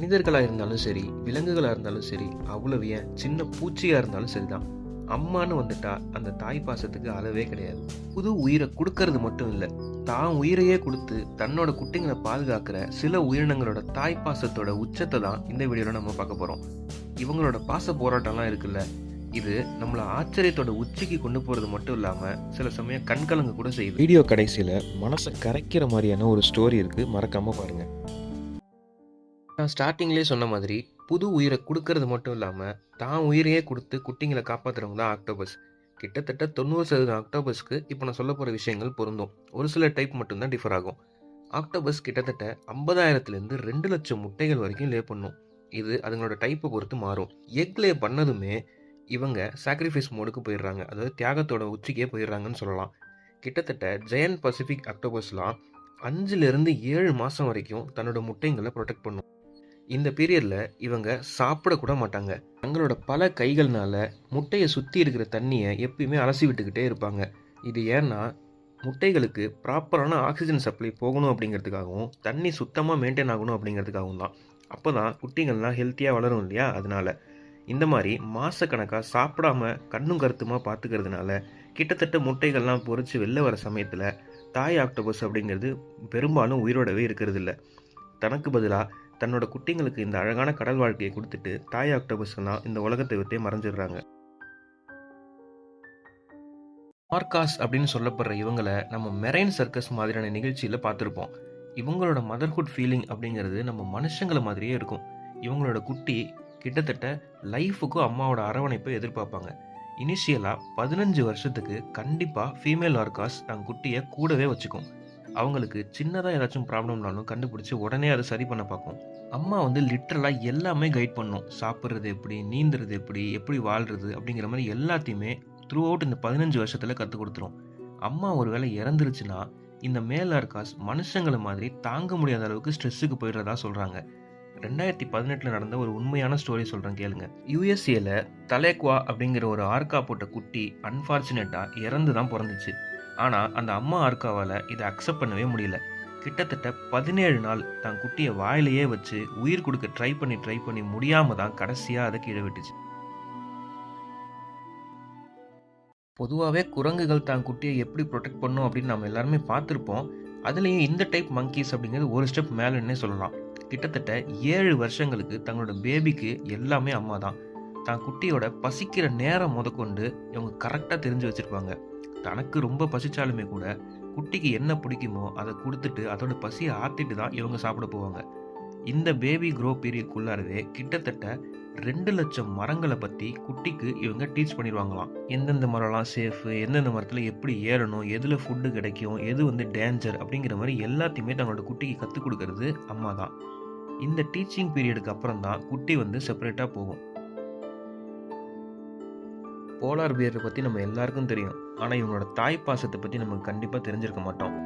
மனிதர்களாக இருந்தாலும் சரி, விலங்குகளாக இருந்தாலும் சரி, அவ்வளவு ஏன் சின்ன பூச்சியாக இருந்தாலும் சரிதான், அம்மான்னு வந்துட்டா அந்த தாய் பாசத்துக்கு அளவே கிடையாது. புது உயிரை கொடுக்கறது மட்டும் இல்லை, தான் உயிரையே கொடுத்து தன்னோட குட்டிங்களை பாதுகாக்கிற சில உயிரினங்களோட தாய் பாசத்தோட உச்சத்தை தான் இந்த வீடியோவில் நம்ம பார்க்க போகிறோம். இவங்களோட பாச போராட்டம்லாம் இருக்குல்ல, இது நம்மளை ஆச்சரியத்தோட உச்சிக்கு கொண்டு போகிறது மட்டும் இல்லாமல் சில சமயம் கண்கலங்க கூட செய்யுது. வீடியோ கடைசியில் மனசை கரைக்கிற மாதிரியான ஒரு ஸ்டோரி இருக்குது, மறக்காமல் பாருங்கள். நான் ஸ்டார்டிங்லேயே சொன்ன மாதிரி புது உயிரை கொடுக்கறது மட்டும் இல்லாமல் தான் உயிரையே கொடுத்து குட்டிங்களை காப்பாற்றுறவங்க தான் ஆக்டோபஸ். கிட்டத்தட்ட 90% ஆக்டோபஸ்க்கு இப்போ நான் சொல்ல போகிற விஷயங்கள் பொருந்தும். ஒரு சில டைப் மட்டும்தான் டிஃபர் ஆகும். ஆக்டோபஸ் கிட்டத்தட்ட 50,000லேருந்து 2 லட்சம் முட்டைகள் வரைக்கும் லே பண்ணும். இது அதுங்களோட டைப்பை பொறுத்து மாறும். எக் லே பண்ணதுமே இவங்க சாக்ரிஃபைஸ் மோடுக்கு போயிடுறாங்க, அதாவது தியாகத்தோட உச்சிக்கே போயிடுறாங்கன்னு சொல்லலாம். கிட்டத்தட்ட ஜெயண்ட் பசிபிக் ஆக்டோபஸ்லாம் 5லேருந்து 7 மாதம் வரைக்கும் தன்னோட முட்டைங்களை ப்ரொடெக்ட் பண்ணும். இந்த பீரியடில் இவங்க சாப்பிடக்கூட மாட்டாங்க. தங்களோட பல கைகள்னால முட்டையை சுற்றி இருக்கிற தண்ணியை எப்பயுமே அலசி விட்டுக்கிட்டே இருப்பாங்க. இது ஏன்னா முட்டைகளுக்கு ப்ராப்பரான ஆக்சிஜன் சப்ளை போகணும் அப்படிங்கிறதுக்காகவும் தண்ணி சுத்தமாக மெயின்டைன் ஆகணும் அப்படிங்கிறதுக்காகவும் தான். அப்போ தான் குட்டிங்கள்லாம் ஹெல்த்தியாக வளரும் இல்லையா? அதனால் இந்த மாதிரி மாதக்கணக்காக சாப்பிடாம கண்ணும் கருத்துமா பார்த்துக்கிறதுனால கிட்டத்தட்ட முட்டைகள்லாம் பொறிச்சு வெளில வர சமயத்தில் தாய் ஆக்டோபஸ் அப்படிங்கிறது பெரும்பாலும் உயிரோடவே இருக்கிறது இல்லை. தனக்கு பதிலாக தன்னோட குட்டிங்களுக்கு இந்த அழகான கடல் வாழ்க்கையை கொடுத்துட்டு தாய் ஆக்டோபஸ்லாம் இந்த உலகத்தை விட்டே மறைஞ்சிடுறாங்க. ஆர்காஸ் அப்படின்னு சொல்லப்படுற இவங்களை நம்ம மெரைன் சர்க்கஸ் மாதிரியான நிகழ்ச்சியில் பார்த்துருப்போம். இவங்களோட மதர்ஹுட் ஃபீலிங் அப்படிங்கிறது நம்ம மனுஷங்களை மாதிரியே இருக்கும். இவங்களோட குட்டி கிட்டத்தட்ட லைஃபுக்கும் அம்மாவோட அரவணைப்பை எதிர்பார்ப்பாங்க. இனிஷியலாக 15 வருஷத்துக்கு கண்டிப்பாக ஃபீமேல் ஆர்காஸ் தன் குட்டியை கூடவே வச்சுக்கும். அவங்களுக்கு சின்னதாக ஏதாச்சும் ப்ராப்ளம்னாலும் கண்டுபிடிச்சி உடனே அதை சரி பண்ண பார்க்கும். அம்மா லிட்ரலாக எல்லாமே கைட் பண்ணும். சாப்பிட்றது எப்படி, நீந்துறது எப்படி, எப்படி வாழ்கிறது அப்படிங்கிற மாதிரி எல்லாத்தையுமே த்ரூ அவுட் இந்த 15 வருஷத்தில் கற்றுக் கொடுத்துரும். அம்மா ஒரு வேளை இறந்துருச்சுன்னா இந்த மேல் ஆர்காஸ் மனுஷங்களை மாதிரி தாங்க முடியாத அளவுக்கு ஸ்ட்ரெஸ்ஸுக்கு போயிடுறதா சொல்கிறாங்க. 2018 நடந்த ஒரு உண்மையான ஸ்டோரி சொல்கிறேன் கேளுங்க. யூஎஸ்ஏல தலேக்வா அப்படிங்கிற ஒரு ஆர்கா போட்ட குட்டி அன்ஃபார்ச்சுனேட்டாக இறந்து தான் பிறந்துச்சு. ஆனால் அந்த அம்மா ஆர்காவால் இதை அக்செப்ட் பண்ணவே முடியல. கிட்டத்தட்ட 17 நாள் தன் குட்டியை வாயிலேயே வச்சு உயிர் கொடுக்க ட்ரை பண்ணி முடியாமல் தான் கடைசியாக அதை கீழே விட்டுச்சு. பொதுவாகவே குரங்குகள் தான் குட்டியை எப்படி ப்ரொடெக்ட் பண்ணும் அப்படின்னு நம்ம எல்லாருமே பார்த்துருப்போம். அதுலேயும் இந்த டைப் மங்கீஸ் அப்படிங்கிறது ஒரு ஸ்டெப் மேலேன்னே சொல்லலாம். கிட்டத்தட்ட 7 வருஷங்களுக்கு தங்களோட பேபிக்கு எல்லாமே அம்மா தான். தான் குட்டியோட பசிக்கிற நேரம் முதற்கொண்டு இவங்க கரெக்டாக தெரிஞ்சு வச்சுருப்பாங்க. தனக்கு ரொம்ப பசிச்சாலுமே கூட குட்டிக்கு என்ன பிடிக்குமோ அதை கொடுத்துட்டு அதோட பசியை ஆற்றிட்டு தான் இவங்க சாப்பிட போவாங்க. இந்த பேபி க்ரோ பீரியட்குள்ளாரவே கிட்டத்தட்ட 2 லட்சம் மரங்களை பற்றி குட்டிக்கு இவங்க டீச் பண்ணிடுவாங்களாம். எந்தெந்த மரம்லாம் சேஃபு, எந்தெந்த மரத்தில் எப்படி ஏறணும், எதில் ஃபுட்டு கிடைக்கும், எது டேஞ்சர் அப்படிங்கிற மாதிரி எல்லாத்தையுமே தங்களோட குட்டிக்கு கற்றுக் கொடுக்கறது அம்மா தான். இந்த டீச்சிங் பீரியடுக்கு அப்புறம் தான் குட்டி செப்பரேட்டாக போகும். போலார் பியரை பற்றி நம்ம எல்லாருக்கும் தெரியும். ஆனால் இவங்களோட தாய் பாசத்தை பற்றி நமக்கு கண்டிப்பாக தெரிஞ்சிருக்க மாட்டோம்.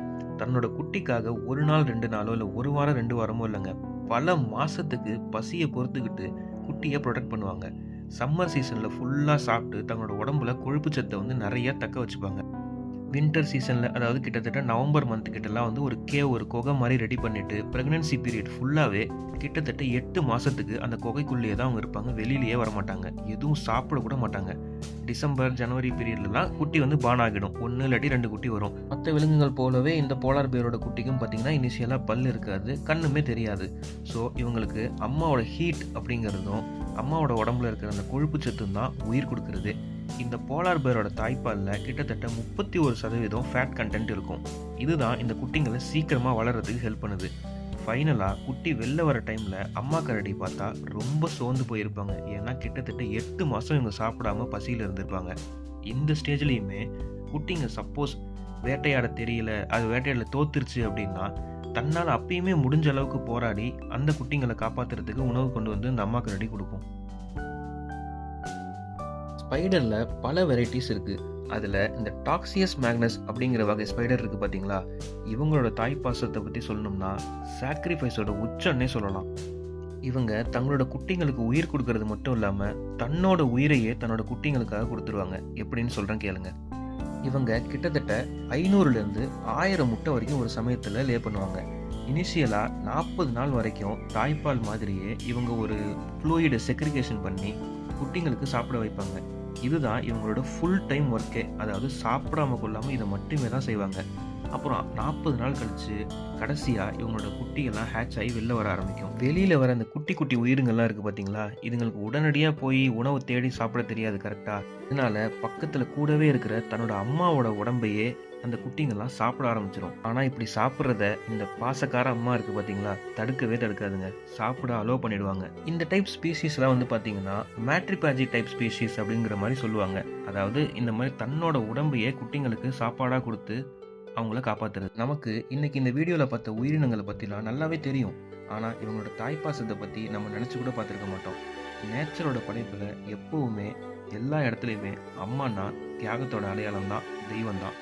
தன்னோட குட்டிக்காக ஒரு நாள் 2 நாளோ இல்லை ஒரு வாரம் 2 வாரமோ இல்லைங்க, பல மாதத்துக்கு பசியை பொறுத்துக்கிட்டு குட்டியை ப்ரொடெக்ட் பண்ணுவாங்க. சம்மர் சீசனில் ஃபுல்லாக சாப்பிட்டு தங்களோட உடம்புல கொழுப்பு சத்தை நிறைய தக்க வச்சுப்பாங்க. வின்டர் சீசனில், அதாவது கிட்டத்தட்ட நவம்பர் மந்த் கிட்டலாம் ஒரு குகை மாதிரி ரெடி பண்ணிவிட்டு ப்ரெக்னென்சி பீரியட் ஃபுல்லாகவே கிட்டத்தட்ட 8 மாதத்துக்கு அந்த குகைக்குள்ளேயே தான் அவங்க இருப்பாங்க. வெளியிலேயே வரமாட்டாங்க, எதுவும் சாப்பிடக்கூட மாட்டாங்க. டிசம்பர் ஜனவரி பீரியட்லலாம் குட்டி பான் ஆகிடும். 1 இல்லாட்டி 2 குட்டி வரும். மற்ற விலங்குகள் போலவே இந்த போலார் பேரோட குட்டிக்கும் பார்த்திங்கன்னா இனிஷியலாக பல் இருக்காது, கண்ணுமே தெரியாது. ஸோ இவங்களுக்கு அம்மாவோட ஹீட் அப்படிங்கிறதும் அம்மாவோட உடம்புல இருக்கிற அந்த கொழுப்பு சத்தும் தான் உயிர் கொடுக்கறது. இந்த போலார் பேரோட தாய்ப்பாலில் கிட்டத்தட்ட 31% ஃபேட் கண்டென்ட் இருக்கும். இதுதான் இந்த குட்டிங்களை சீக்கிரமாக வளர்கிறதுக்கு ஹெல்ப் பண்ணுது. ஃபைனலாக குட்டி வெளில வர டைமில் அம்மா கரடி பார்த்தா ரொம்ப சோர்ந்து போயிருப்பாங்க. ஏன்னா கிட்டத்தட்ட 8 மாதம் இவங்க சாப்பிடாம பசியில் இருந்திருப்பாங்க. இந்த ஸ்டேஜ்லேயுமே குட்டிங்க சப்போஸ் வேட்டையாட தெரியல, அது வேட்டையாட தோத்துருச்சு அப்படின்னா தன்னால் அப்பயுமே முடிஞ்ச அளவுக்கு போராடி அந்த குட்டிங்களை காப்பாற்றுறதுக்கு உணவு கொண்டு இந்த அம்மா கரடி கொடுக்கும். ஸ்பைடரில் பல வெரைட்டிஸ் இருக்குது. அதில் இந்த டாக்சியஸ் மேக்னஸ் அப்படிங்கிற வகை ஸ்பைடர் இருக்குது பார்த்தீங்களா, இவங்களோட தாய்ப்பாசத்தை பற்றி சொல்லணும்னா சாக்ரிஃபைஸோட உச்சன்னே சொல்லலாம். இவங்க தங்களோட குட்டிங்களுக்கு உயிர் கொடுக்கறது மட்டும் இல்லாமல் தன்னோட உயிரையே தன்னோட குட்டிங்களுக்காக கொடுத்துருவாங்க. எப்படின்னு சொல்கிறேன் கேளுங்க. இவங்க கிட்டத்தட்ட 500லேருந்து 1000 முட்டை வரைக்கும் ஒரு சமயத்தில் லே பண்ணுவாங்க. இனிஷியலாக 40 நாள் வரைக்கும் தாய்ப்பால் மாதிரியே இவங்க ஒரு ஃப்ளூயிடை செக்ரிகேஷன் பண்ணி குட்டிங்களுக்கு சாப்பிட வைப்பாங்க. இதுதான் இவங்களோட ஃபுல் டைம் ஒர்க்கே. அதாவது சாப்பிடாம கொள்ளாமல் இதை மட்டுமே தான் செய்வாங்க. அப்புறம் 40 நாள் கழிச்சு கடைசியாக இவங்களோட குட்டிகள்லாம் ஹேட்ச் ஆகி வெளில வர ஆரம்பிக்கும். வெளியில் வர அந்த குட்டி குட்டி உயிரிங்கள்லாம் இருக்குது பார்த்தீங்களா, இதுங்களுக்கு உடனடியாக போய் உணவு தேடி சாப்பிட தெரியாது கரெக்டாக. இதனால் பக்கத்தில் கூடவே இருக்கிற தன்னோட அம்மாவோட உடம்பையே அந்த குட்டிங்கள்லாம் சாப்பிட ஆரம்பிச்சிடும். ஆனால் இப்படி சாப்பிட்றத இந்த பாசக்கார அம்மா இருக்குது பார்த்தீங்களா, தடுக்கவே தடுக்காதுங்க. சாப்பிட அலோவ் பண்ணிடுவாங்க. இந்த டைப் ஸ்பீஷீஸ்லாம் வந்து பார்த்தீங்கன்னா மேட்ரிபாஜி டைப் ஸ்பீஷீஸ் அப்படிங்கிற மாதிரி சொல்லுவாங்க. அதாவது இந்த மாதிரி தன்னோட உடம்பையே குட்டிங்களுக்கு சாப்பாடாக கொடுத்து அவங்கள காப்பாற்றுறது. நமக்கு இன்னைக்கு இந்த வீடியோவில் பார்த்த உயிரினங்களை பற்றிலாம் நல்லாவே தெரியும். ஆனால் இவங்களோட தாய்ப்பாசத்தை பற்றி நம்ம நினச்சி கூட பார்த்துருக்க மாட்டோம். நேச்சரோட படைப்பில் எப்போவுமே எல்லா இடத்துலையுமே அம்மானா தியாகத்தோட அடையாளம் தான், தெய்வம் தான்.